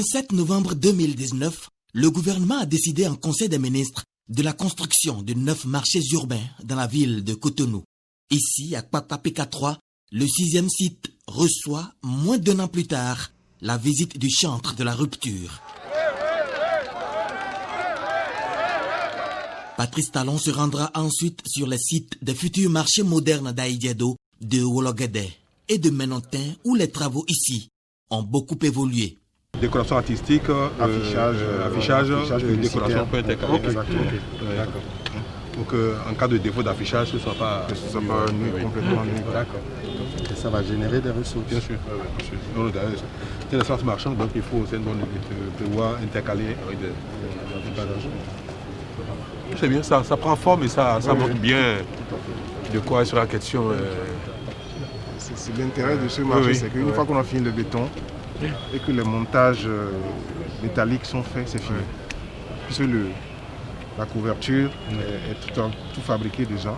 27 novembre 2019, le gouvernement a décidé en Conseil des ministres de la construction de 9 marchés urbains dans la ville de Cotonou. Ici, à Kpakpa 3, le 6e site reçoit, moins d'un an plus tard, la visite du chantre de la rupture. Patrice Talon se rendra ensuite sur les sites des futurs marchés modernes d'Aïdiado, de Wologede et de Menontin, où les travaux ici ont beaucoup évolué. Décoration artistique, affichage décoration peut intercaler. D'accord. Donc en cas de défaut d'affichage, ce ne soit pas complètement nu. D'accord. Et ça va générer des ressources. Bien sûr. C'est l'essence marchande, donc il faut pouvoir intercaler avec des affichages. C'est bien, ça prend forme et ça montre bien de quoi sera question. C'est l'intérêt de ce marché, c'est qu'une fois qu'on a fini le béton et que les montages métalliques sont faits, c'est fini. Puisque la couverture est tout fabriqué déjà.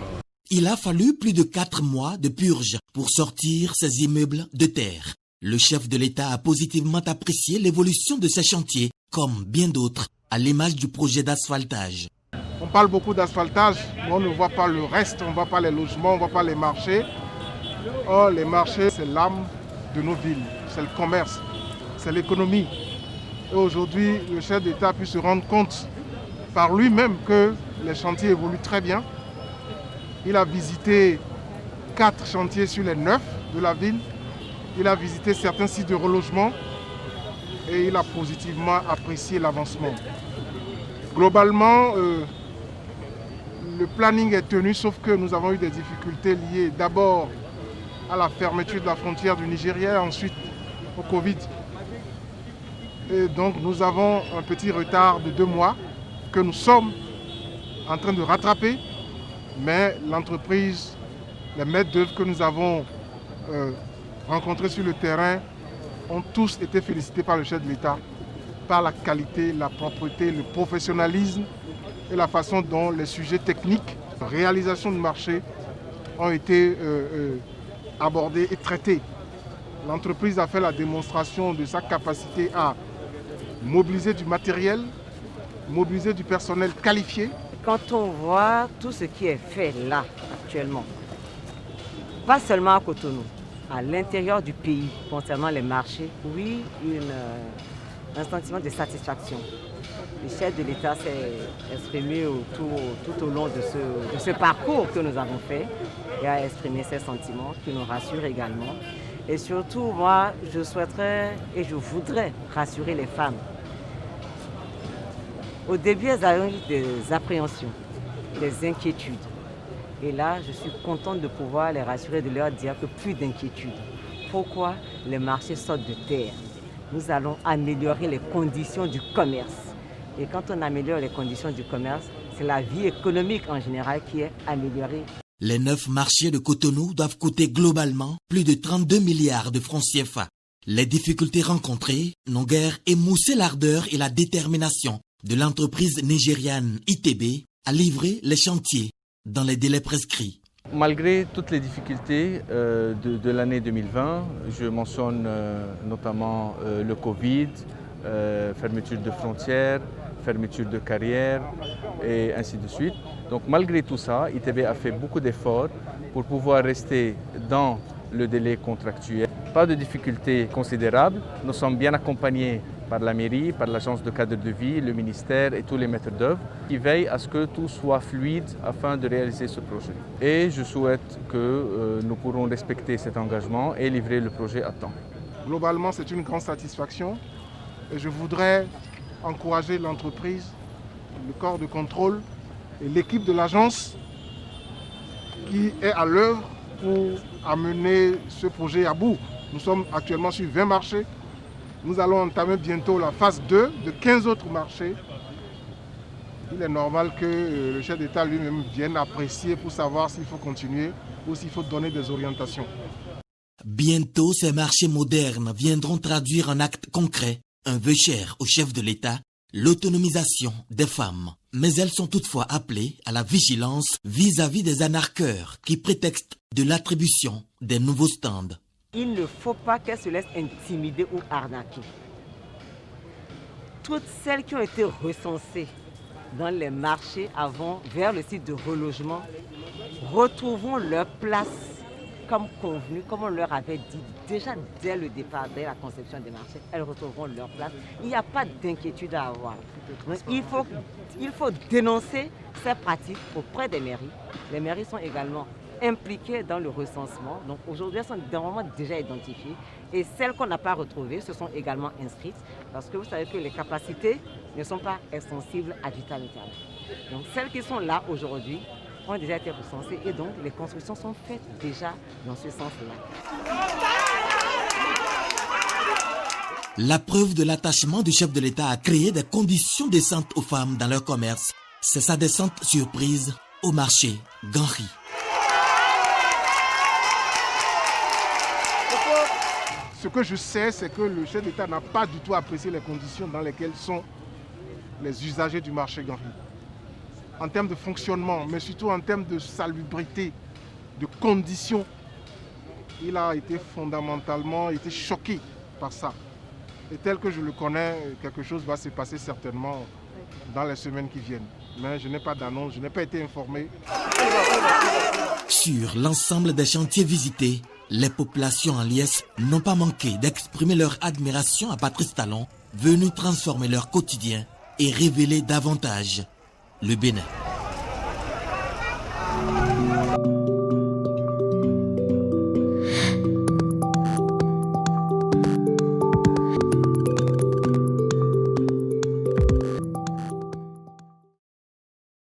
Il a fallu plus de 4 mois de purge pour sortir ces immeubles de terre. Le chef de l'État a positivement apprécié l'évolution de ces chantiers, comme bien d'autres, à l'image du projet d'asphaltage. On parle beaucoup d'asphaltage, mais on ne voit pas le reste, on ne voit pas les logements, on ne voit pas les marchés. Or, les marchés, c'est l'âme de nos villes, c'est le commerce, c'est l'économie. Et aujourd'hui, le chef d'État a pu se rendre compte par lui-même que les chantiers évoluent très bien. Il a visité 4 chantiers sur les 9 de la ville. Il a visité certains sites de relogement et il a positivement apprécié l'avancement. Globalement, le planning est tenu, sauf que nous avons eu des difficultés liées d'abord à la fermeture de la frontière du Nigeria, ensuite au Covid. Et donc nous avons un petit retard de 2 mois que nous sommes en train de rattraper, mais l'entreprise, les maîtres d'œuvre que nous avons rencontrés sur le terrain ont tous été félicités par le chef de l'État, par la qualité, la propreté, le professionnalisme et la façon dont les sujets techniques, réalisation de marché, ont été abordés et traités. L'entreprise a fait la démonstration de sa capacité à mobiliser du matériel, mobiliser du personnel qualifié. Quand on voit tout ce qui est fait là, actuellement, pas seulement à Cotonou, à l'intérieur du pays, concernant les marchés, oui, un sentiment de satisfaction. Le chef de l'État s'est exprimé tout au long de ce parcours que nous avons fait et a exprimé ses sentiments qui nous rassurent également. Et surtout, moi, je souhaiterais et je voudrais rassurer les femmes. Au début, elles avaient des appréhensions, des inquiétudes. Et là, je suis contente de pouvoir les rassurer, de leur dire que plus d'inquiétude. Pourquoi les marchés sortent de terre? Nous allons améliorer les conditions du commerce. Et quand on améliore les conditions du commerce, c'est la vie économique en général qui est améliorée. Les 9 marchés de Cotonou doivent coûter globalement plus de 32 milliards de francs CFA. Les difficultés rencontrées n'ont guère émoussé l'ardeur et la détermination de l'entreprise nigériane ITB à livrer les chantiers dans les délais prescrits. Malgré toutes les difficultés de l'année 2020, je mentionne notamment le Covid, fermeture de frontières, fermeture de carrières et ainsi de suite. Donc malgré tout ça, ITB a fait beaucoup d'efforts pour pouvoir rester dans le délai contractuel. Pas de difficultés considérables, nous sommes bien accompagnés par la mairie, par l'agence de cadre de vie, le ministère et tous les maîtres d'œuvre qui veillent à ce que tout soit fluide afin de réaliser ce projet. Et je souhaite que nous pourrons respecter cet engagement et livrer le projet à temps. Globalement, c'est une grande satisfaction et je voudrais encourager l'entreprise, le corps de contrôle et l'équipe de l'agence qui est à l'œuvre pour amener ce projet à bout. Nous sommes actuellement sur 20 marchés. Nous allons entamer bientôt la phase 2 de 15 autres marchés. Il est normal que le chef d'État lui-même vienne apprécier pour savoir s'il faut continuer ou s'il faut donner des orientations. Bientôt, ces marchés modernes viendront traduire en actes concrets un vœu cher au chef de l'État, l'autonomisation des femmes. Mais elles sont toutefois appelées à la vigilance vis-à-vis des anarqueurs qui prétextent de l'attribution des nouveaux stands. Il ne faut pas qu'elles se laissent intimider ou arnaquer. toutes celles qui ont été recensées dans les marchés avant, vers le site de relogement, retrouveront leur place comme convenu, comme on leur avait dit déjà dès le départ, dès la conception des marchés, elles retrouveront leur place. Il n'y a pas d'inquiétude à avoir. Donc, il faut dénoncer ces pratiques auprès des mairies. Les mairies sont également impliquées dans le recensement. Donc aujourd'hui, elles sont normalement déjà identifiées. Et celles qu'on n'a pas retrouvées se sont également inscrites parce que vous savez que les capacités ne sont pas extensibles à vitam aeternam. Donc celles qui sont là aujourd'hui ont déjà été recensées et donc les constructions sont faites déjà dans ce sens-là. La preuve de l'attachement du chef de l'État à créer des conditions décentes aux femmes dans leur commerce, c'est sa descente surprise au marché Ganri. Ce que je sais, c'est que le chef d'État n'a pas du tout apprécié les conditions dans lesquelles sont les usagers du marché Ganri. En termes de fonctionnement, mais surtout en termes de salubrité, de conditions, il a été fondamentalement choqué par ça. Et tel que je le connais, quelque chose va se passer certainement dans les semaines qui viennent. Mais je n'ai pas d'annonce, je n'ai pas été informé. Sur l'ensemble des chantiers visités, les populations en liesse n'ont pas manqué d'exprimer leur admiration à Patrice Talon, venu transformer leur quotidien et révéler davantage le Bénin.